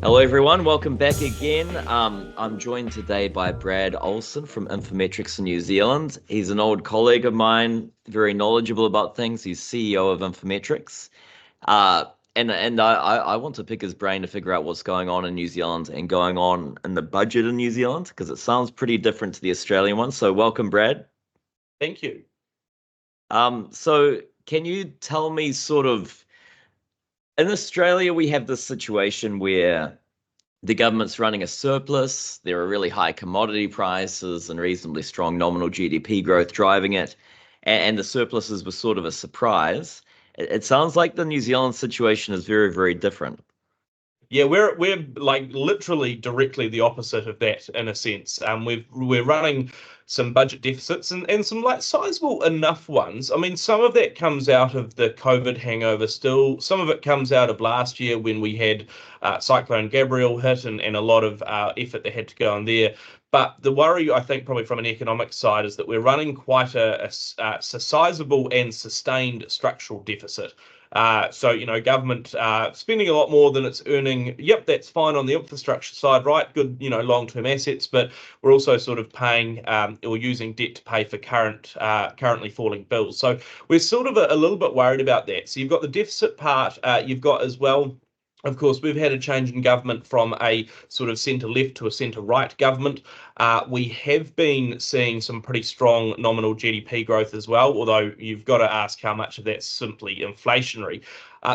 Hello, everyone. Welcome back again. I'm joined today by Brad Olson from Infometrics in New Zealand. He's an old colleague of mine, very knowledgeable about things. He's CEO of Infometrics. Uh, and I want to pick his brain to figure out what's going on in New Zealand and going on in the budget in New Zealand, because it sounds pretty different to the Australian one. So welcome, Brad. Thank you. So can you tell me sort of, in Australia, we have this situation where the government's running a surplus. There are really high commodity prices and reasonably strong nominal GDP growth driving it. And the surpluses were sort of a surprise. It sounds like the New Zealand situation is very, very different. Yeah, we're like literally directly the opposite of that in a sense. We're running some budget deficits and some like sizable enough ones. I mean, some of that comes out of the COVID hangover still. Some of it comes out of last year when we had Cyclone Gabrielle hit and a lot of effort that had to go on there. But the worry, I think, probably from an economic side, is that we're running quite a sizable and sustained structural deficit. Government spending a lot more than it's earning. Yep, that's fine on the infrastructure side, right? Good, long-term assets, but we're also sort of paying or using debt to pay for currently falling bills. So we're sort of a little bit worried about that. So you've got the deficit part. You've got as well. Of course, we've had a change in government from a sort of centre-left to a centre-right government. We have been seeing some pretty strong nominal GDP growth as well, although you've got to ask how much of that's simply inflationary.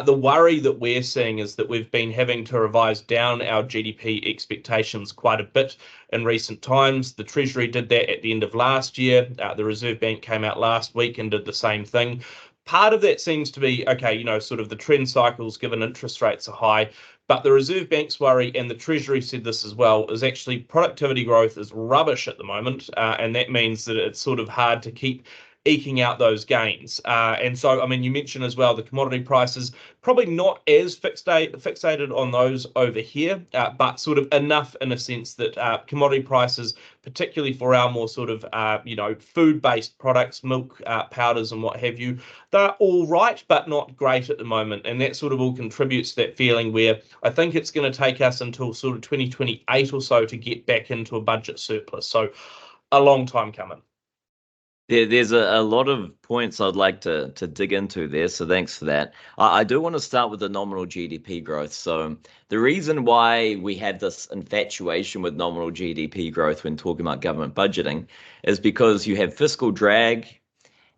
The worry that we're seeing is that we've been having to revise down our GDP expectations quite a bit in recent times. The Treasury did that at the end of last year. The Reserve Bank came out last week and did the same thing. Part of that seems to be, okay, sort of the trend cycles given interest rates are high, but the Reserve Bank's worry, and the Treasury said this as well, is actually productivity growth is rubbish at the moment, and that means that it's sort of hard to keep eking out those gains. And so, I mean, you mentioned as well the commodity prices, probably not as fixated on those over here, but sort of enough in a sense that commodity prices, particularly for our more sort of, food-based products, milk, powders and what have you, they're all right, but not great at the moment. And that sort of all contributes to that feeling where I think it's going to take us until sort of 2028 or so to get back into a budget surplus. So a long time coming. There's a lot of points I'd like to dig into there, so thanks for that. I do want to start with the nominal GDP growth. So the reason why we have this infatuation with nominal GDP growth when talking about government budgeting is because you have fiscal drag,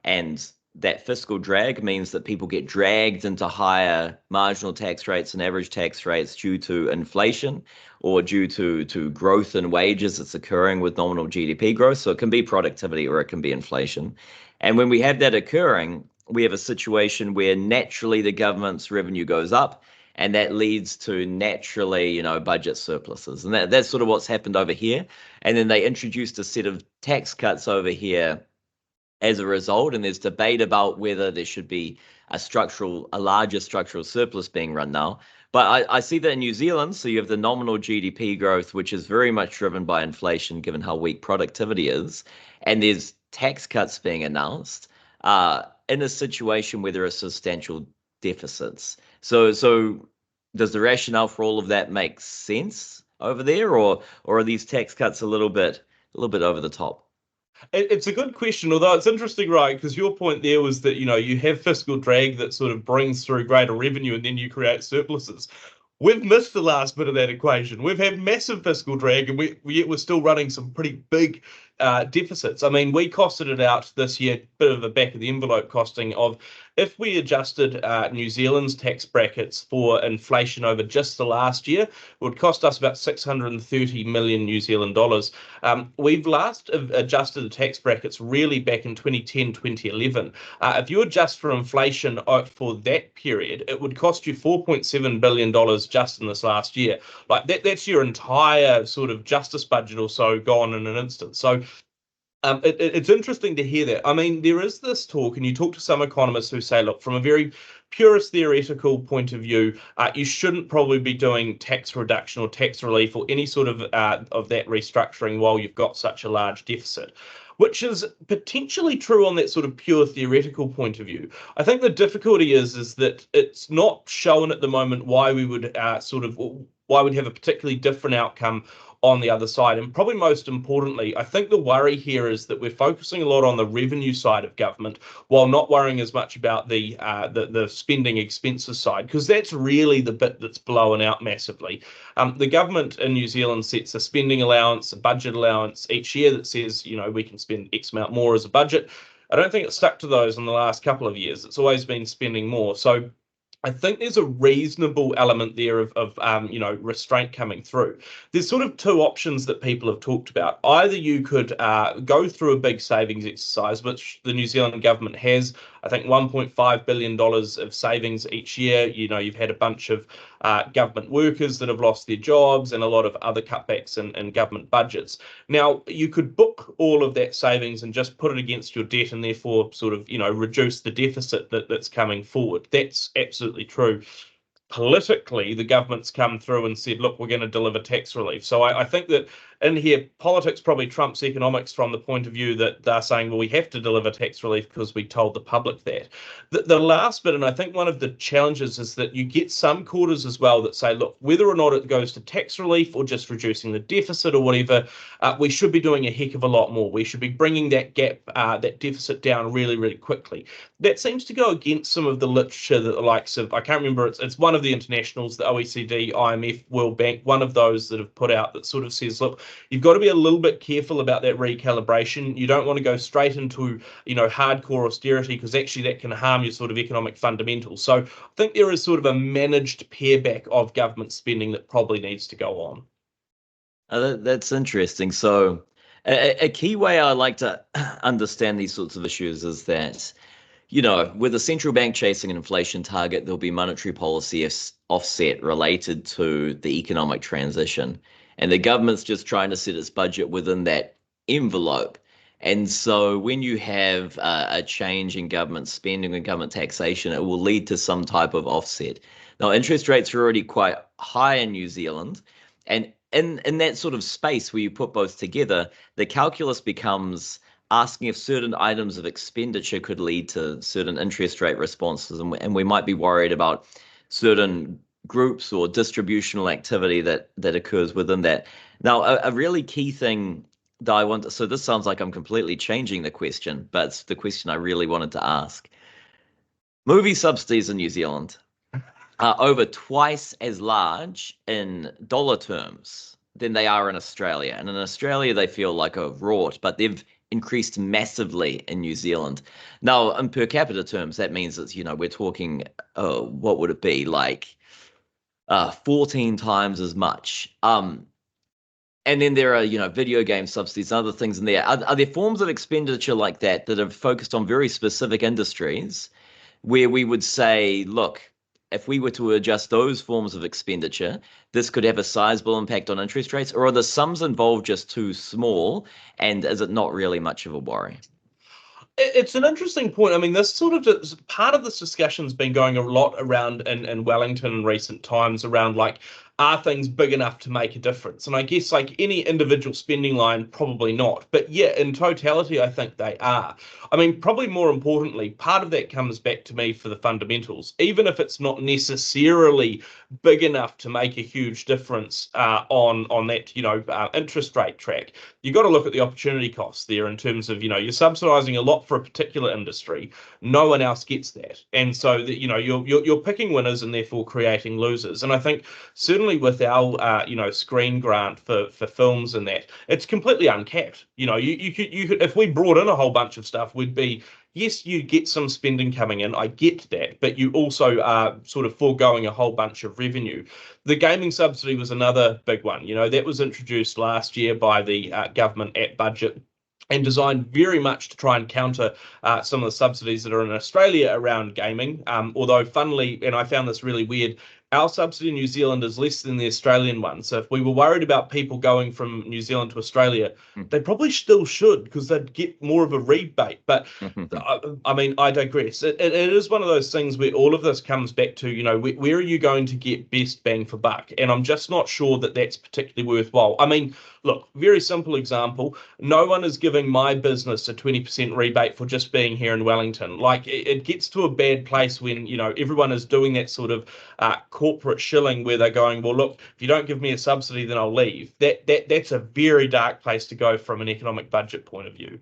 and that fiscal drag means that people get dragged into higher marginal tax rates and average tax rates due to inflation or due to growth in wages that's occurring with nominal GDP growth. So it can be productivity or it can be inflation. And when we have that occurring, we have a situation where naturally the government's revenue goes up, and that leads to naturally, budget surpluses. And that's sort of what's happened over here. And then they introduced a set of tax cuts over here as a result, and there's debate about whether there should be a larger structural surplus being run now. But I see that in New Zealand, so you have the nominal GDP growth, which is very much driven by inflation, given how weak productivity is, and there's tax cuts being announced in a situation where there are substantial deficits. So does the rationale for all of that make sense over there, or are these tax cuts a little bit over the top? It's a good question, although it's interesting, right? Because your point there was that, you have fiscal drag that sort of brings through greater revenue and then you create surpluses. We've missed the last bit of that equation. We've had massive fiscal drag, and yet we're still running some pretty big deficits. I mean, we costed it out this year, bit of a back of the envelope costing of, if we adjusted New Zealand's tax brackets for inflation over just the last year, it would cost us about 630 million New Zealand dollars. We've last adjusted the tax brackets really back in 2010, 2011. If you adjust for inflation for that period, it would cost you $4.7 billion just in this last year. Like that's your entire sort of justice budget or so gone in an instant. So it's interesting to hear that. I mean, there is this talk, and you talk to some economists who say, look, from a very purist theoretical point of view, you shouldn't probably be doing tax reduction or tax relief or any sort of that restructuring while you've got such a large deficit. which is potentially true on that sort of pure theoretical point of view. I think the difficulty is that it's not shown at the moment why we would why we'd have a particularly different outcome on the other side. And probably most importantly, I think the worry here is that we're focusing a lot on the revenue side of government while not worrying as much about the spending expenses side, because that's really the bit that's blowing out massively. The government in New Zealand sets a spending allowance, a budget allowance each year that says, we can spend X amount more as a budget. I don't think it's stuck to those in the last couple of years. It's always been spending more. So I think there's a reasonable element there of restraint coming through. There's sort of two options that people have talked about. Either you could go through a big savings exercise, which the New Zealand government has. I think $1.5 billion of savings each year. You've had a bunch of government workers that have lost their jobs and a lot of other cutbacks in government budgets. Now, you could book all of that savings and just put it against your debt and therefore sort of, reduce the deficit that's coming forward. That's absolutely true. Politically, the government's come through and said, look, we're going to deliver tax relief. So I think that in here, politics probably trumps economics from the point of view that they're saying, well, we have to deliver tax relief because we told the public that. The last bit, and I think one of the challenges is that you get some quarters as well that say, look, whether or not it goes to tax relief or just reducing the deficit or whatever, we should be doing a heck of a lot more. We should be bringing that gap, that deficit down really, really quickly. That seems to go against some of the literature that the likes of, I can't remember, it's one of the internationals, the OECD, IMF, World Bank, one of those that have put out that sort of says, look, you've got to be a little bit careful about that recalibration. You don't want to go straight into, hardcore austerity, because actually that can harm your sort of economic fundamentals. So I think there is sort of a managed pareback of government spending that probably needs to go on. That's interesting. So a key way I like to understand these sorts of issues is that, with the central bank chasing an inflation target, there'll be monetary policy offset related to the economic transition. And the government's just trying to set its budget within that envelope. And so when you have a change in government spending and government taxation, it will lead to some type of offset. Now, interest rates are already quite high in New Zealand. And in that sort of space where you put both together, the calculus becomes asking if certain items of expenditure could lead to certain interest rate responses. And we might be worried about certain groups or distributional activity that occurs within that. Now, a really key thing that I want, so this sounds like I'm completely changing the question, but it's the question I really wanted to ask. Movie subsidies in New Zealand are over twice as large in dollar terms than they are in Australia. And in Australia, they feel like a rort, but they've increased massively in New Zealand. Now, in per capita terms, that means it's, we're talking, what would it be, like 14 times as much. And then there are, video game subsidies and other things in there. Are there forms of expenditure like that that are focused on very specific industries where we would say, look, if we were to adjust those forms of expenditure, this could have a sizable impact on interest rates? Or are the sums involved just too small? And is it not really much of a worry? It's an interesting point. I mean, this sort of part of this discussion's been going a lot around in Wellington in recent times around like, are things big enough to make a difference? And I guess like any individual spending line, probably not. But yeah, in totality, I think they are. I mean, probably more importantly, part of that comes back to me for the fundamentals. Even if it's not necessarily big enough to make a huge difference on that, interest rate track, you got to look at the opportunity costs there in terms of, you're subsidizing a lot for a particular industry. No one else gets that. And so that, you're picking winners and therefore creating losers. And I think certainly with our screen grant for films and that, it's completely uncapped. You could, if we brought in a whole bunch of stuff, we'd be, yes, you get some spending coming in, I get that, but you also are sort of foregoing a whole bunch of revenue. The gaming subsidy was another big one. That was introduced last year by the government at budget and designed very much to try and counter some of the subsidies that are in Australia around gaming. Although, funnily, and I found this really weird, our subsidy in New Zealand is less than the Australian one. So if we were worried about people going from New Zealand to Australia, they probably still should because they'd get more of a rebate. But I mean, I digress. It is one of those things where all of this comes back to, where are you going to get best bang for buck? And I'm just not sure that that's particularly worthwhile. I mean, look, very simple example. No one is giving my business a 20% rebate for just being here in Wellington. Like it gets to a bad place when, everyone is doing that sort of corporate shilling where they're going, well, look, if you don't give me a subsidy, then I'll leave. That's a very dark place to go from an economic budget point of view.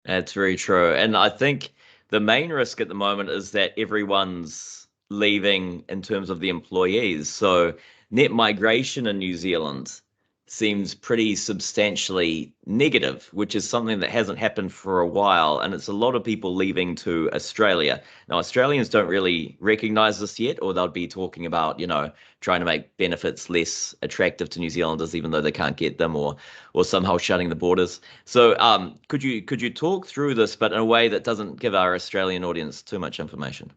That's very true. And I think the main risk at the moment is that everyone's leaving in terms of the employees. So net migration in New Zealand seems pretty substantially negative, which is something that hasn't happened for a while. And it's a lot of people leaving to Australia. Now, Australians don't really recognize this yet, or they'll be talking about, trying to make benefits less attractive to New Zealanders, even though they can't get them, or somehow shutting the borders. So, could you talk through this, but in a way that doesn't give our Australian audience too much information?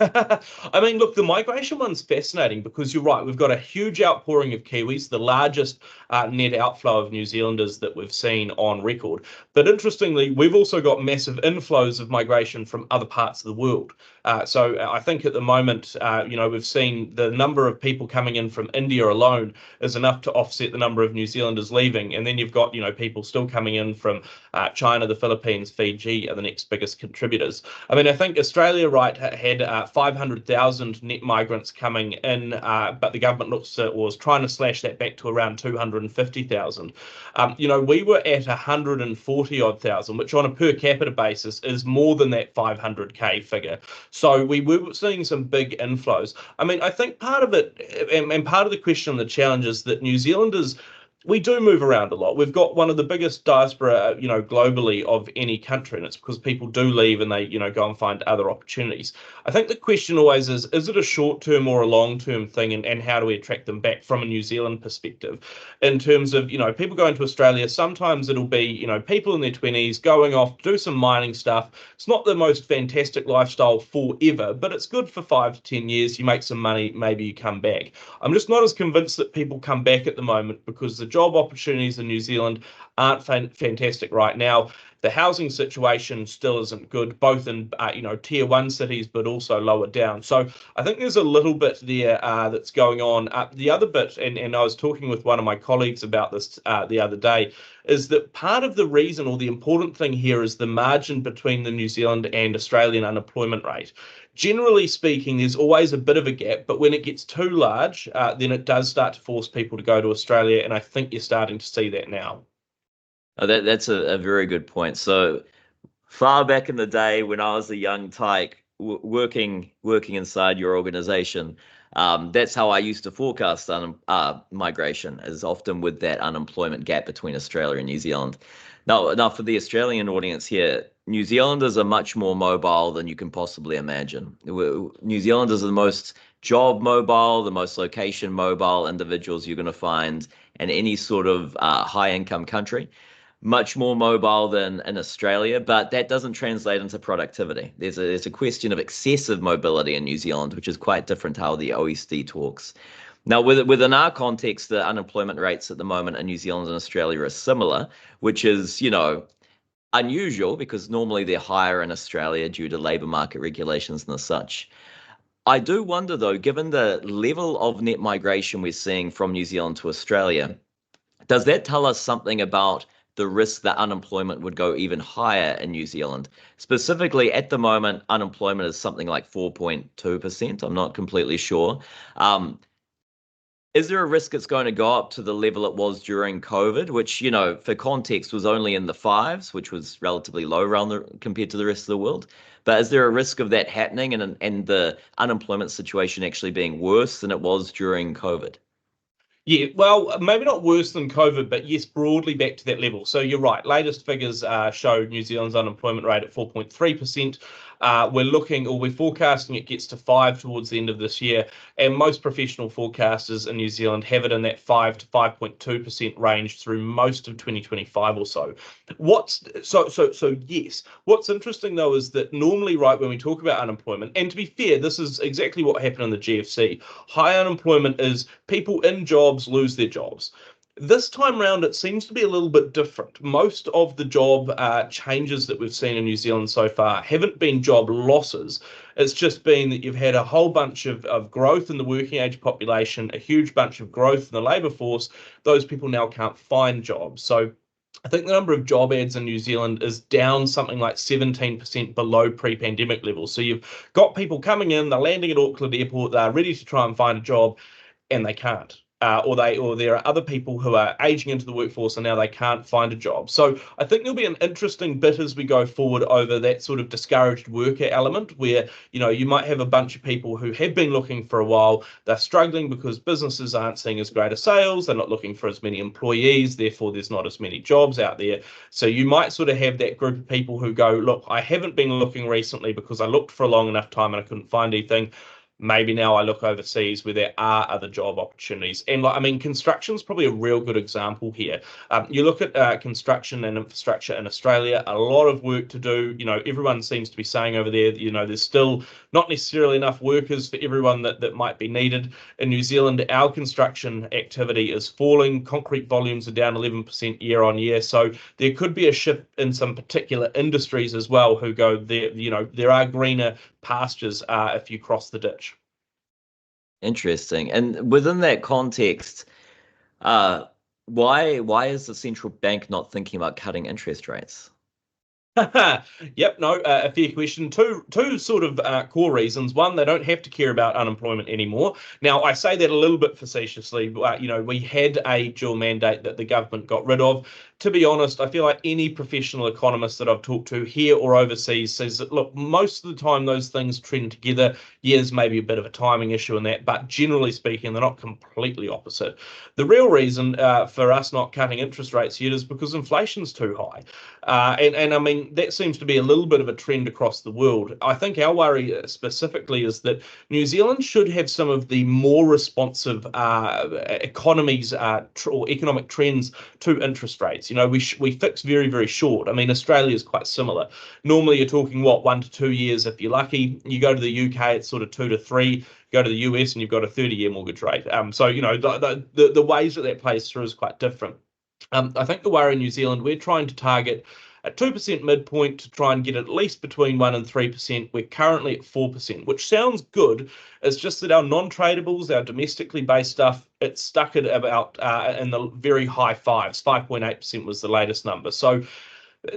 I mean, look, the migration one's fascinating because you're right. We've got a huge outpouring of Kiwis, the largest net outflow of New Zealanders that we've seen on record. But interestingly, we've also got massive inflows of migration from other parts of the world. So I think at the moment, we've seen the number of people coming in from India alone is enough to offset the number of New Zealanders leaving. And then you've got, people still coming in from China, the Philippines, Fiji are the next biggest contributors. I mean, I think Australia, right, had 500,000 net migrants coming in, but the government was trying to slash that back to around 250,000. We were at 140 odd thousand, which on a per capita basis is more than that 500k figure. So we were seeing some big inflows. I mean, I think part of it, and part of the question and the challenge is that New Zealanders, we do move around a lot. We've got one of the biggest diaspora, globally of any country, and it's because people do leave and they, go and find other opportunities. I think the question always is it a short-term or a long-term thing, and how do we attract them back from a New Zealand perspective? In terms of, people going to Australia, sometimes it'll be, people in their 20s going off, do some mining stuff. It's not the most fantastic lifestyle forever, but it's good for 5 to 10 years. You make some money, maybe you come back. I'm just not as convinced that people come back at the moment because the job opportunities in New Zealand aren't fantastic right now. The housing situation still isn't good, both in tier one cities, but also lower down. So I think there's a little bit there that's going on. The other bit, and I was talking with one of my colleagues about this the other day, is that part of the reason or the important thing here is the margin between the New Zealand and Australian unemployment rate. Generally speaking, there's always a bit of a gap, but when it gets too large, then it does start to force people to go to Australia, and I think you're starting to see that now. Oh, that's a very good point. So far back in the day when I was a young tyke working inside your organization, that's how I used to forecast migration, is often with that unemployment gap between Australia and New Zealand. Now for the Australian audience here, New Zealanders are much more mobile than you can possibly imagine. New Zealanders are the most job mobile, the most location mobile individuals you're going to find in any sort of high income country. Much more mobile than in Australia, but that doesn't translate into productivity. There's a question of excessive mobility in New Zealand, which is quite different to how the OECD talks. Now, within our context, the unemployment rates at the moment in New Zealand and Australia are similar, which is, unusual because normally they're higher in Australia due to labour market regulations and such. I do wonder, though, given the level of net migration we're seeing from New Zealand to Australia, does that tell us something about the risk that unemployment would go even higher in New Zealand? Specifically, at the moment, unemployment is something like 4.2%. I'm not completely sure. Is there a risk it's going to go up to the level it was during COVID, which, for context, was only in the fives, which was relatively low compared to the rest of the world? But is there a risk of that happening and the unemployment situation actually being worse than it was during COVID? Yeah, well, maybe not worse than COVID, but yes, broadly back to that level. So you're right. Latest figures show New Zealand's unemployment rate at 4.3%. We're forecasting it gets to 5 towards the end of this year, and most professional forecasters in New Zealand have it in that 5 to 5.2% range through most of 2025 or so. Yes. What's interesting though is that normally, right, when we talk about unemployment, and to be fair, this is exactly what happened in the GFC. High unemployment is people in jobs lose their jobs. This time round, it seems to be a little bit different. Most of the job changes that we've seen in New Zealand so far haven't been job losses. It's just been that you've had a whole bunch of growth in the working age population, a huge bunch of growth in the labour force. Those people now can't find jobs. So I think the number of job ads in New Zealand is down something like 17% below pre-pandemic levels. So you've got people coming in, they're landing at Auckland Airport, they're ready to try and find a job, and they can't. Or there are other people who are aging into the workforce and now they can't find a job. So I think there'll be an interesting bit as we go forward over that sort of discouraged worker element where, you might have a bunch of people who have been looking for a while. They're struggling because businesses aren't seeing as great a sales. They're not looking for as many employees. Therefore, there's not as many jobs out there. So you might sort of have that group of people who go, look, I haven't been looking recently because I looked for a long enough time and I couldn't find anything. Maybe now I look overseas where there are other job opportunities. And I mean, construction is probably a real good example here. You look at construction and infrastructure in Australia, a lot of work to do. Everyone seems to be saying over there, there's still not necessarily enough workers for everyone that might be needed. In New Zealand, our construction activity is falling. Concrete volumes are down 11% year on year. So there could be a shift in some particular industries as well who go there. There are greener pastures if you cross the ditch. Interesting. And within that context, uh, why is the central bank not thinking about cutting interest rates? Yep, no, a fair question. Two sort of core reasons. One, they don't have to care about unemployment anymore. Now, I say that a little bit facetiously. We had a dual mandate that the government got rid of. To be honest, I feel like any professional economist that I've talked to here or overseas says that, look, most of the time those things trend together. Yes, maybe a bit of a timing issue in that, but generally speaking, they're not completely opposite. The real reason for us not cutting interest rates yet is because inflation's too high. And I mean, that seems to be a little bit of a trend across the world. I think our worry specifically is that New Zealand should have some of the more responsive economies or economic trends to interest rates. We fix very, very short. I mean, Australia is quite similar. Normally, you're talking, 1 to 2 years if you're lucky. You go to the UK, it's sort of 2 to 3. Go to the US and you've got a 30-year mortgage rate. So, the ways that plays through is quite different. I think the worry in New Zealand, we're trying to target a 2% midpoint to try and get at least between 1 and 3%. We're currently at 4%, which sounds good. It's just that our non-tradables, our domestically based stuff, it's stuck at about in the very high fives. 5.8% was the latest number. So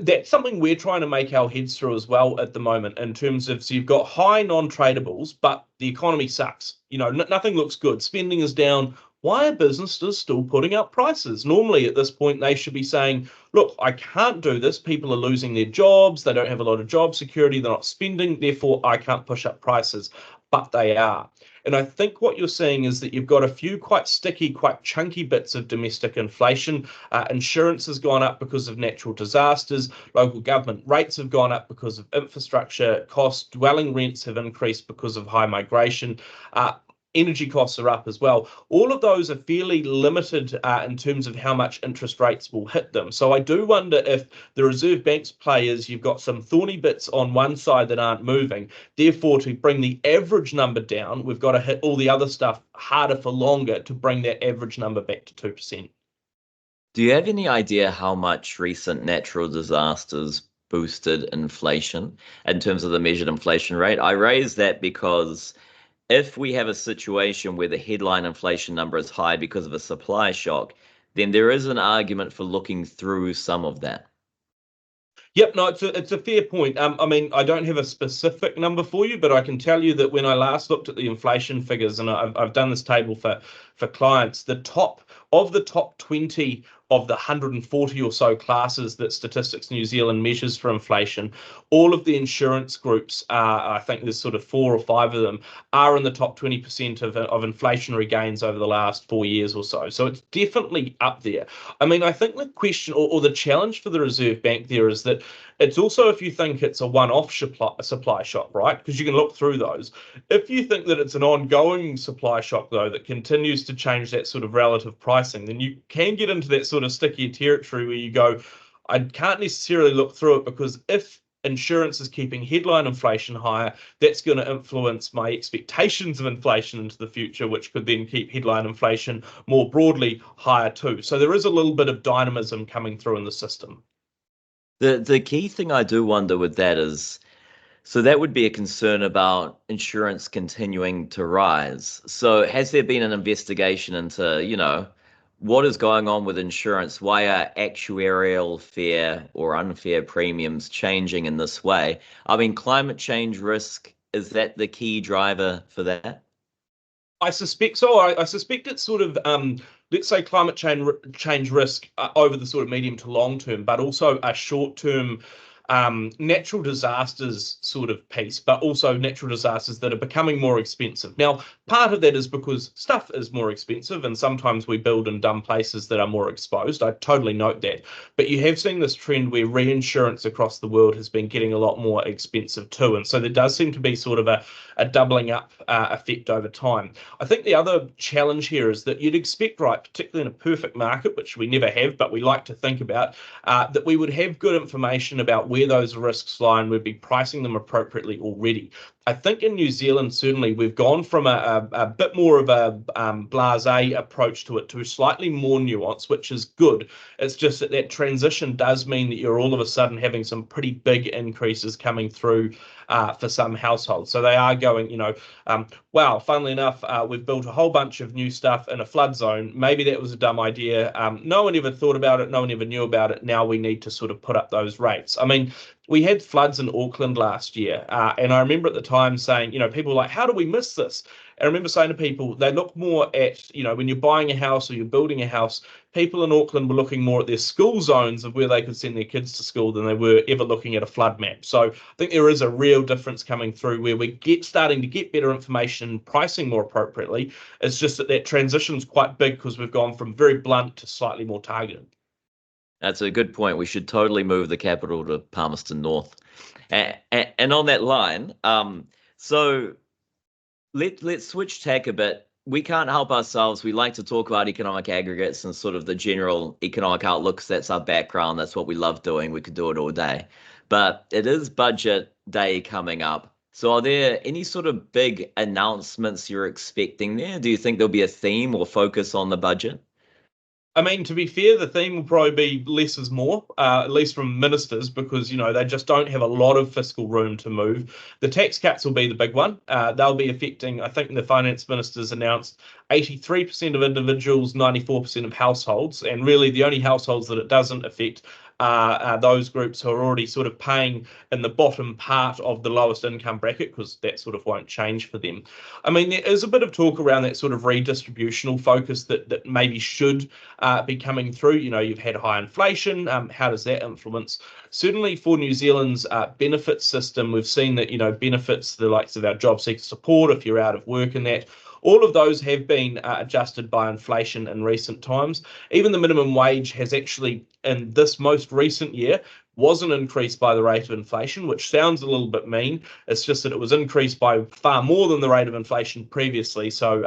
that's something we're trying to make our heads through as well at the moment in terms of, so you've got high non-tradables, but the economy sucks. Nothing looks good. Spending is down. Why are businesses still putting up prices? Normally at this point, they should be saying, look, I can't do this. People are losing their jobs. They don't have a lot of job security. They're not spending. Therefore, I can't push up prices. But they are. And I think what you're seeing is that you've got a few quite sticky, quite chunky bits of domestic inflation. Insurance has gone up because of natural disasters. Local government rates have gone up because of infrastructure costs. Dwelling rents have increased because of high migration. Energy costs are up as well. All of those are fairly limited in terms of how much interest rates will hit them. So I do wonder if the Reserve Bank's play is you've got some thorny bits on one side that aren't moving. Therefore, to bring the average number down, we've got to hit all the other stuff harder for longer to bring that average number back to 2%. Do you have any idea how much recent natural disasters boosted inflation in terms of the measured inflation rate? I raise that because if we have a situation where the headline inflation number is high because of a supply shock, then there is an argument for looking through some of that. Yep, no, it's a fair point. I mean, I don't have a specific number for you, but I can tell you that when I last looked at the inflation figures, and I've done this table for clients, the top 20 of the 140 or so classes that Statistics New Zealand measures for inflation, all of the insurance groups, I think there's sort of 4 or 5 of them, are in the top 20% of inflationary gains over the last 4 years or so. So it's definitely up there. I mean, I think the question or the challenge for the Reserve Bank there is that it's also if you think it's a one-off supply shock, right? Because you can look through those. If you think that it's an ongoing supply shock, though, that continues to change that sort of relative pricing, then you can get into that sort of stickier territory where you go, I can't necessarily look through it because if insurance is keeping headline inflation higher, that's going to influence my expectations of inflation into the future, which could then keep headline inflation more broadly higher too. So there is a little bit of dynamism coming through in the system. The key thing I do wonder with that is, so that would be a concern about insurance continuing to rise. So has there been an investigation into, what is going on with insurance? Why are actuarial fair or unfair premiums changing in this way? I mean, climate change risk, is that the key driver for that? I suspect so. I suspect it's sort of let's say climate change risk over the sort of medium to long term, but also a short term natural disasters sort of piece, but also natural disasters that are becoming more expensive. Now, part of that is because stuff is more expensive, and sometimes we build in dumb places that are more exposed. I totally note that. But you have seen this trend where reinsurance across the world has been getting a lot more expensive too. And so there does seem to be sort of a doubling up effect over time. I think the other challenge here is that you'd expect, right, particularly in a perfect market, which we never have, but we like to think about, that we would have good information about where those risks lie and we'd be pricing them appropriately already. I think in New Zealand, certainly, we've gone from a bit more of a blasé approach to it to slightly more nuanced, which is good. It's just that that transition does mean that you're all of a sudden having some pretty big increases coming through for some households. So they are going, wow, funnily enough, we've built a whole bunch of new stuff in a flood zone. Maybe that was a dumb idea. No one ever thought about it. No one ever knew about it. Now we need to sort of put up those rates. I mean, we had floods in Auckland last year, and I remember at the time saying, people were like, how do we miss this? And I remember saying to people, they look more at, when you're buying a house or you're building a house, people in Auckland were looking more at their school zones of where they could send their kids to school than they were ever looking at a flood map. So I think there is a real difference coming through where we starting to get better information, pricing more appropriately. It's just that transition's quite big because we've gone from very blunt to slightly more targeted. That's a good point. We should totally move the capital to Palmerston North. And on that line, so let's switch tack a bit. We can't help ourselves. We like to talk about economic aggregates and sort of the general economic outlooks. That's our background. That's what we love doing. We could do it all day. But it is budget day coming up. So are there any sort of big announcements you're expecting there? Do you think there'll be a theme or focus on the budget? I mean, to be fair, the theme will probably be less is more, at least from ministers, because, they just don't have a lot of fiscal room to move. The tax cuts will be the big one. They'll be affecting, I think the finance ministers announced 83% of individuals, 94% of households. And really the only households that it doesn't affect are those groups who are already sort of paying in the bottom part of the lowest income bracket, because that sort of won't change for them. I mean, there is a bit of talk around that sort of redistributional focus that maybe should be coming through. You've had high inflation. How does that influence? Certainly for New Zealand's benefits system, we've seen that, benefits, the likes of our job seeker support, if you're out of work and that, all of those have been adjusted by inflation in recent times. Even the minimum wage has actually, in this most recent year, wasn't increased by the rate of inflation, which sounds a little bit mean. It's just that it was increased by far more than the rate of inflation previously. So,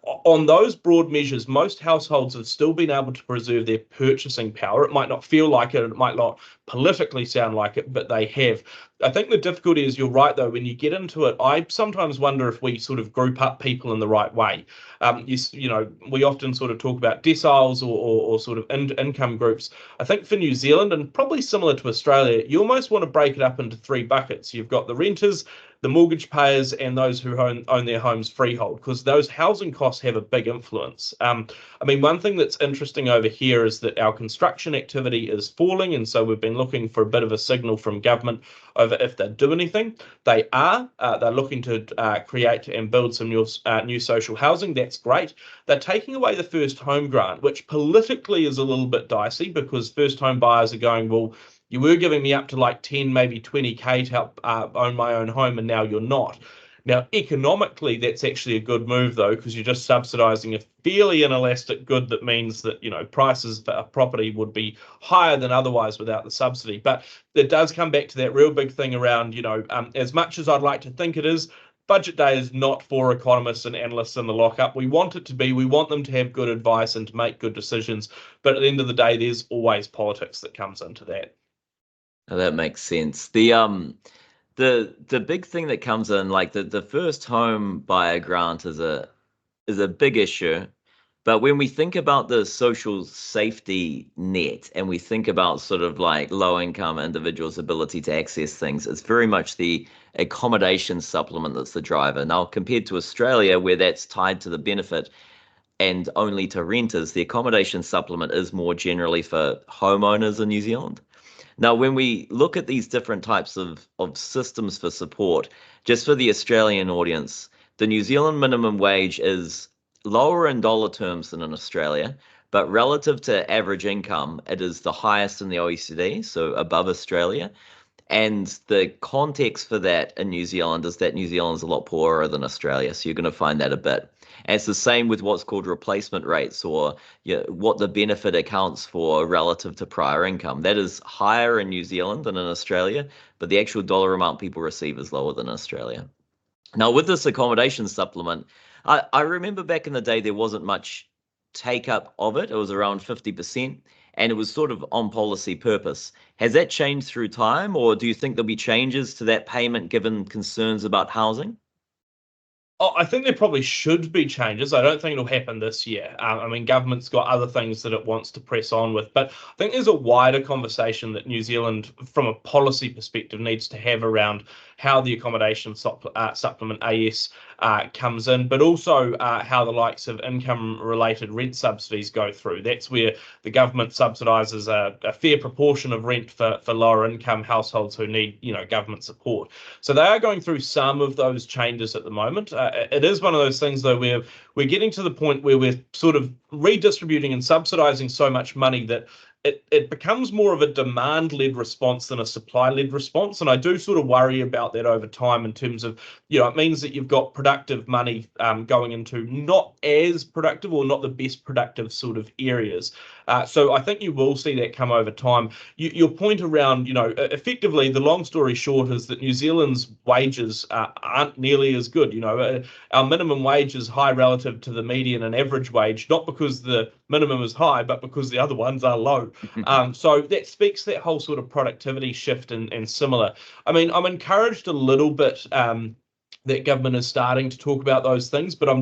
on those broad measures, most households have still been able to preserve their purchasing power. It might not feel like it might not politically sound like it, but they have. I think the difficulty is, you're right, though, when you get into it, I sometimes wonder if we sort of group up people in the right way. We often sort of talk about deciles or sort of income groups. I think for New Zealand, and probably similar to Australia, you almost want to break it up into 3 buckets. You've got the renters, the mortgage payers and those who own their homes freehold, because those housing costs have a big influence. I mean, one thing that's interesting over here is that our construction activity is falling, and so we've been looking for a bit of a signal from government over if they do anything. They are. They're looking to create and build some new social housing. That's great. They're taking away the first home grant, which politically is a little bit dicey because first home buyers are going, well, you were giving me up to like 10, maybe 20K to help own my own home, and now you're not. Now, economically, that's actually a good move, though, because you're just subsidizing a fairly inelastic good that means that, prices for a property would be higher than otherwise without the subsidy. But it does come back to that real big thing around, as much as I'd like to think it is, Budget Day is not for economists and analysts in the lockup. We want it to be. We want them to have good advice and to make good decisions. But at the end of the day, there's always politics that comes into that. Oh, that makes sense. The big thing that comes in, like the first home buyer grant is a big issue. But when we think about the social safety net and we think about sort of like low income individuals' ability to access things, it's very much the accommodation supplement that's the driver. Now, compared to Australia, where that's tied to the benefit and only to renters, the accommodation supplement is more generally for homeowners in New Zealand. Now, when we look at these different types of systems for support, just for the Australian audience, the New Zealand minimum wage is lower in dollar terms than in Australia, but relative to average income, it is the highest in the OECD, so above Australia. And the context for that in New Zealand is that New Zealand is a lot poorer than Australia, so you're going to find that a bit. And it's the same with what's called replacement rates or what the benefit accounts for relative to prior income. That is higher in New Zealand than in Australia, but the actual dollar amount people receive is lower than Australia. Now, with this accommodation supplement, I remember back in the day there wasn't much take up of it. It was around 50%, and it was sort of on policy purpose. Has that changed through time, or do you think there'll be changes to that payment given concerns about housing? Oh, I think there probably should be changes. I don't think it'll happen this year. I mean, government's got other things that it wants to press on with, but I think there's a wider conversation that New Zealand, from a policy perspective, needs to have around how the accommodation supplement AS comes in, but also how the likes of income-related rent subsidies go through. That's where the government subsidises a fair proportion of rent for lower income households who need, government support. So they are going through some of those changes at the moment. It is one of those things, though, where we're getting to the point where we're sort of redistributing and subsidizing so much money that it becomes more of a demand-led response than a supply-led response. And I do sort of worry about that over time in terms of, it means that you've got productive money going into not as productive or not the best productive sort of areas. So I think you will see that come over time. Your point around, effectively, the long story short is that New Zealand's wages aren't nearly as good. Our minimum wage is high relative to the median and average wage, not because the minimum is high, but because the other ones are low. So that speaks that whole sort of productivity shift and similar. I mean, I'm encouraged a little bit that government is starting to talk about those things, but I'm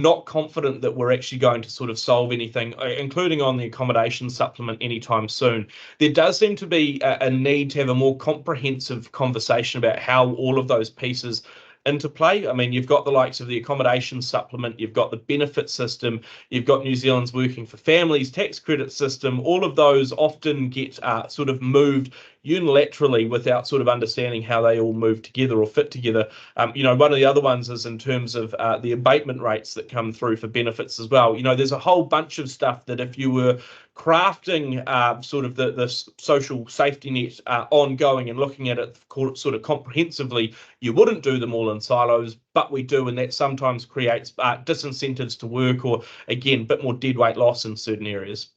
not confident that we're actually going to sort of solve anything, including on the accommodation supplement anytime soon. There does seem to be a need to have a more comprehensive conversation about how all of those pieces interplay. I mean, you've got the likes of the accommodation supplement, you've got the benefit system, you've got New Zealand's working for families tax credit system. All of those often get sort of moved unilaterally without sort of understanding how they all move together or fit together. One of the other ones is in terms of the abatement rates that come through for benefits as well. There's a whole bunch of stuff that if you were crafting sort of the social safety net ongoing and looking at it sort of comprehensively, you wouldn't do them all in silos, but we do, and that sometimes creates disincentives to work or, again, a bit more deadweight loss in certain areas.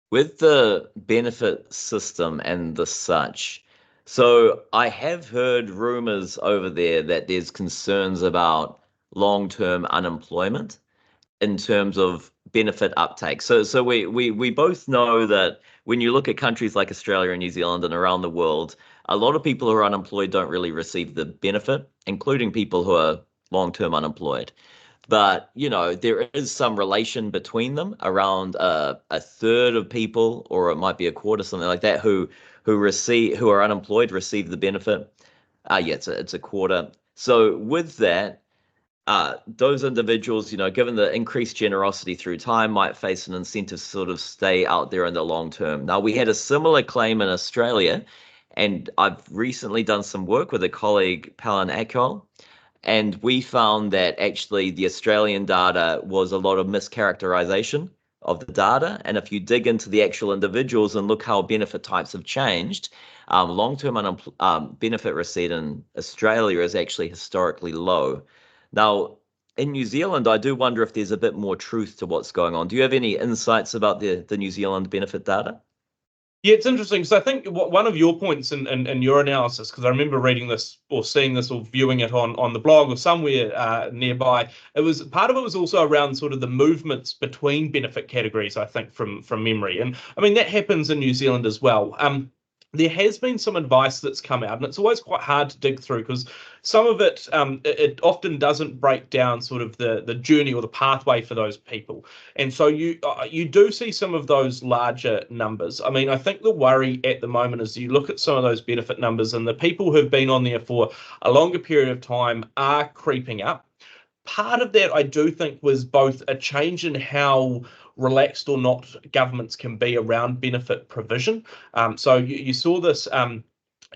With the benefit system and the such, so I have heard rumors over there that there's concerns about long-term unemployment in terms of benefit uptake. So we both know that when you look at countries like Australia and New Zealand and around the world, a lot of people who are unemployed don't really receive the benefit, including people who are long-term unemployed. But there is some relation between them. Around a third of people, or it might be a quarter, something like that, who are unemployed receive the benefit. Yeah, it's a quarter. So with that, those individuals, given the increased generosity through time, might face an incentive to sort of stay out there in the long term. Now, we had a similar claim in Australia, and I've recently done some work with a colleague, Palin Akol, and we found that actually the Australian data was a lot of mischaracterization of the data. And if you dig into the actual individuals and look how benefit types have changed, long-term benefit receipt in Australia is actually historically low. Now, in New Zealand, I do wonder if there's a bit more truth to what's going on. Do you have any insights about the New Zealand benefit data? Yeah, it's interesting because I think one of your points in your analysis, because I remember reading this or seeing this or viewing it on the blog or somewhere nearby, it was part of it was also around sort of the movements between benefit categories, I think, from memory. And I mean, that happens in New Zealand as well. There has been some advice that's come out, and it's always quite hard to dig through because some of it often doesn't break down sort of the journey or the pathway for those people. And so you do see some of those larger numbers. I mean, I think the worry at the moment is you look at some of those benefit numbers and the people who've been on there for a longer period of time are creeping up. Part of that I do think was both a change in how relaxed or not governments can be around benefit provision. So you saw this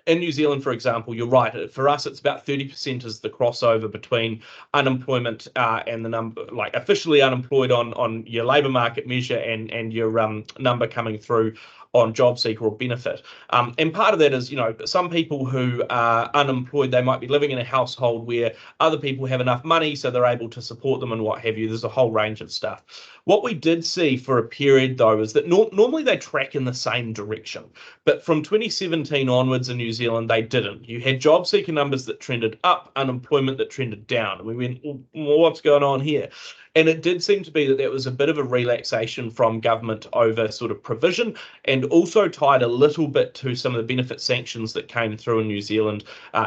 in New Zealand, for example, you're right. For us, it's about 30% is the crossover between unemployment and the number, like officially unemployed on your labour market measure and your number coming through on job seeker or benefit. And part of that is, some people who are unemployed, they might be living in a household where other people have enough money, so they're able to support them and what have you. There's a whole range of stuff. What we did see for a period, though, is that normally they track in the same direction. But from 2017 onwards in New Zealand, they didn't. You had job seeker numbers that trended up, unemployment that trended down. And we went, well, what's going on here? And it did seem to be that was a bit of a relaxation from government over sort of provision and also tied a little bit to some of the benefit sanctions that came through in New Zealand.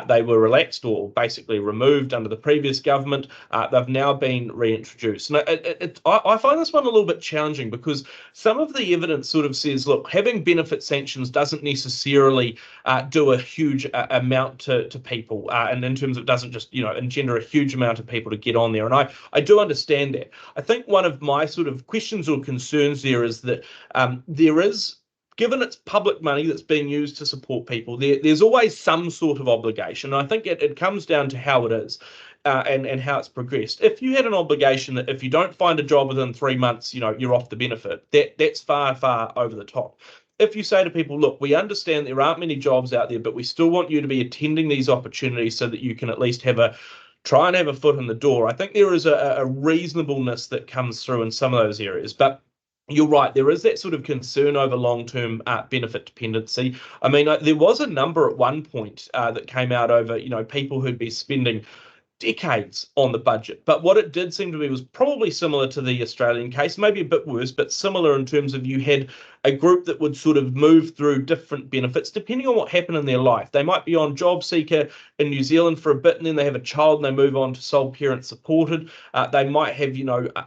They were relaxed or basically removed under the previous government. They've now been reintroduced. And I find this one a little bit challenging because some of the evidence sort of says, look, having benefit sanctions doesn't necessarily do a huge amount to people. And in terms of it doesn't just, engender a huge amount of people to get on there. And I do understand that. I think one of my sort of questions or concerns there is that there is, given it's public money that's being used to support people, there's always some sort of obligation. And I think it comes down to how it is. And how it's progressed. If you had an obligation that if you don't find a job within 3 months, you're off the benefit, that's far, far over the top. If you say to people, look, we understand there aren't many jobs out there, but we still want you to be attending these opportunities so that you can at least try and have a foot in the door. I think there is a reasonableness that comes through in some of those areas. But you're right, there is that sort of concern over long-term benefit dependency. I mean, there was a number at one point that came out over, people who'd be spending decades on the budget. But what it did seem to be was probably similar to the Australian case, maybe a bit worse, but similar in terms of you had a group that would sort of move through different benefits depending on what happened in their life. They might be on job seeker in New Zealand for a bit and then they have a child and they move on to sole parent supported. They might have,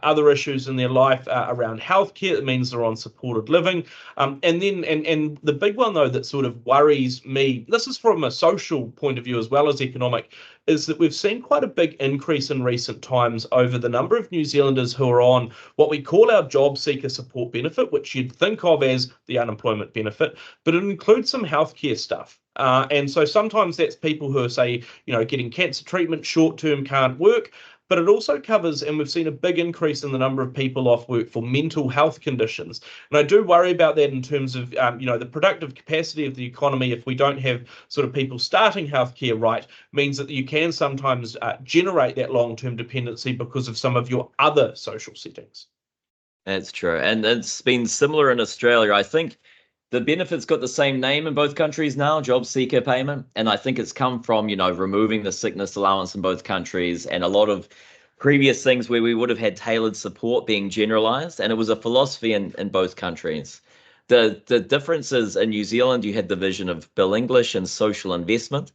other issues in their life around healthcare. That means they're on supported living. And the big one though that sort of worries me, this is from a social point of view as well as economic, is that we've seen quite a big increase in recent times over the number of New Zealanders who are on what we call our job seeker support benefit, which you'd think of as the unemployment benefit, but it includes some healthcare stuff. And so sometimes that's people who are, say, getting cancer treatment, short term can't work. But it also covers, and we've seen a big increase in the number of people off work for mental health conditions. And I do worry about that in terms of, the productive capacity of the economy. If we don't have sort of people starting healthcare right, means that you can sometimes generate that long-term dependency because of some of your other social settings. That's true. And it's been similar in Australia. I think the benefits got the same name in both countries now, job seeker payment. And I think it's come from, removing the sickness allowance in both countries and a lot of previous things where we would have had tailored support being generalized. And it was a philosophy in both countries. The differences in New Zealand, you had the vision of Bill English and social investment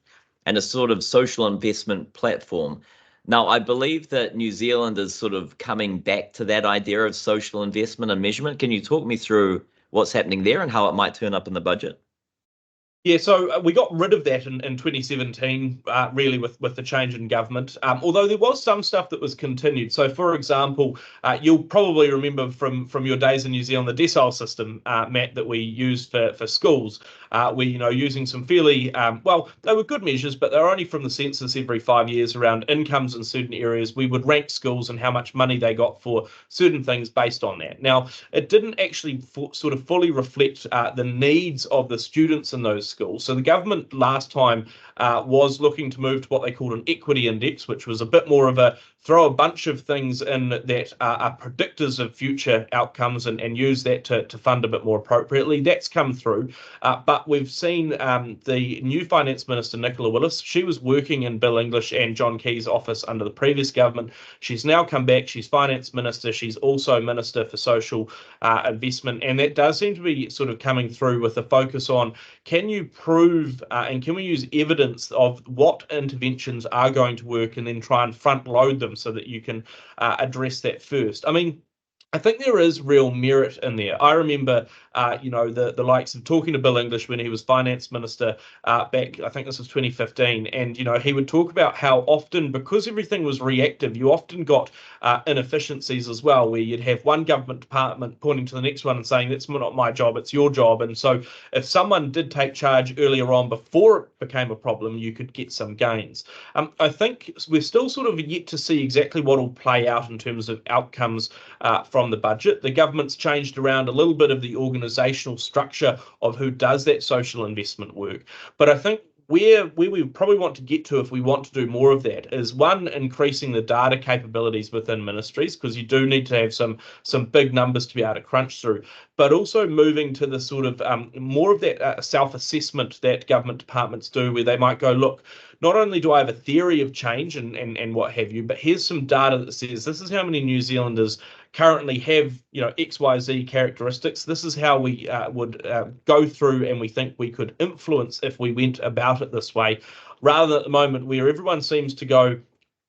and a sort of social investment platform. Now, I believe that New Zealand is sort of coming back to that idea of social investment and measurement. Can you talk me through what's happening there and how it might turn up in the budget? Yeah, so we got rid of that in 2017, really, with the change in government. Although there was some stuff that was continued. So, for example, you'll probably remember from your days in New Zealand the decile system, Matt, that we used for schools. We, using some fairly well, they were good measures, but they were only from the census every 5 years around incomes in certain areas. We would rank schools and how much money they got for certain things based on that. Now, it didn't actually sort of fully reflect the needs of the students in those schools. So the government last time was looking to move to what they called an equity index, which was a bit more of a throw a bunch of things in that are predictors of future outcomes and use that to fund a bit more appropriately. That's come through. But we've seen the new finance minister, Nicola Willis, she was working in Bill English and John Key's office under the previous government. She's now come back. She's finance minister. She's also minister for social investment. And that does seem to be sort of coming through with a focus on can you prove and can we use evidence of what interventions are going to work and then try and front load them so that you can address that first. I mean, I think there is real merit in there. I remember, the likes of talking to Bill English when he was finance minister back, I think this was 2015, and he would talk about how often, because everything was reactive, you often got inefficiencies as well, where you'd have one government department pointing to the next one and saying, "That's not my job, it's your job." And so, if someone did take charge earlier on before it became a problem, you could get some gains. I think we're still sort of yet to see exactly what will play out in terms of outcomes from the budget. The government's changed around a little bit of the organisational structure of who does that social investment work. But I think where we probably want to get to if we want to do more of that is one, increasing the data capabilities within ministries, because you do need to have some big numbers to be able to crunch through, but also moving to the sort of more of that self-assessment that government departments do, where they might go, look, not only do I have a theory of change and what have you, but here's some data that says this is how many New Zealanders currently have, XYZ characteristics. This is how we would go through and we think we could influence if we went about it this way, rather than at the moment where everyone seems to go,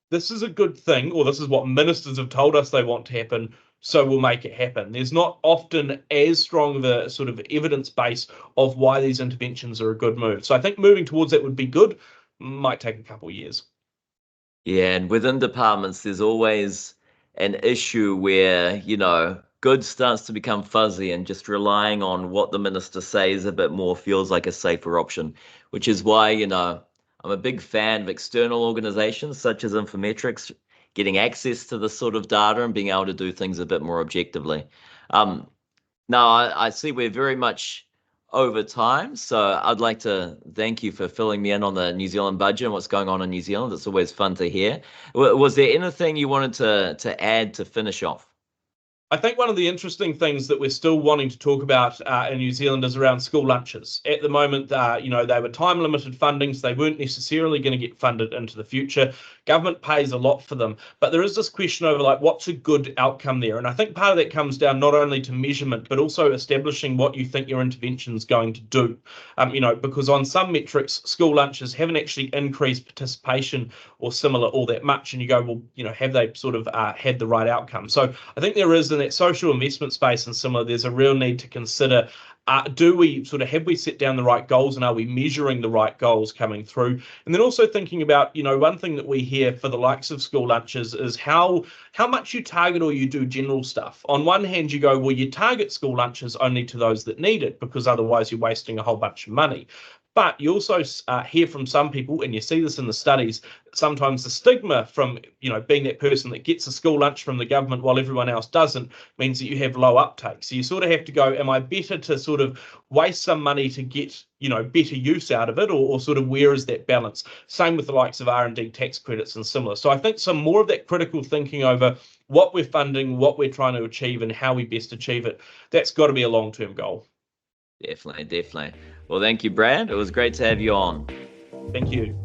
this is a good thing, or this is what ministers have told us they want to happen, so we'll make it happen. There's not often as strong of a sort of evidence base of why these interventions are a good move. So I think moving towards that would be good. Might take a couple of years. Yeah, and within departments, there's always an issue where, good starts to become fuzzy and just relying on what the minister says a bit more feels like a safer option, which is why, I'm a big fan of external organizations such as Infometrics getting access to this sort of data and being able to do things a bit more objectively. Now, I see we're very much over time, so I'd like to thank you for filling me in on the New Zealand budget and what's going on in New Zealand. It's always fun to hear. Was there anything you wanted to add to finish off? I think one of the interesting things that we're still wanting to talk about in New Zealand is around school lunches. At the moment, they were time limited funding, so they weren't necessarily going to get funded into the future. Government pays a lot for them, but there is this question over like what's a good outcome there, and I think part of that comes down not only to measurement but also establishing what you think your intervention is going to do. Because on some metrics, school lunches haven't actually increased participation or similar all that much, and you go, well, have they sort of had the right outcome? So I think there is an that social investment space and similar, there's a real need to consider, do we sort of, have we set down the right goals and are we measuring the right goals coming through? And then also thinking about, one thing that we hear for the likes of school lunches is how much you target or you do general stuff. On one hand, you go, well, you target school lunches only to those that need it because otherwise you're wasting a whole bunch of money. But you also hear from some people, and you see this in the studies, sometimes the stigma from, being that person that gets a school lunch from the government while everyone else doesn't means that you have low uptake. So you sort of have to go, am I better to sort of waste some money to get, better use out of it, or sort of where is that balance? Same with the likes of R&D tax credits and similar. So I think some more of that critical thinking over what we're funding, what we're trying to achieve, and how we best achieve it, that's got to be a long-term goal. Definitely, definitely. Well, thank you, Brad. It was great to have you on. Thank you.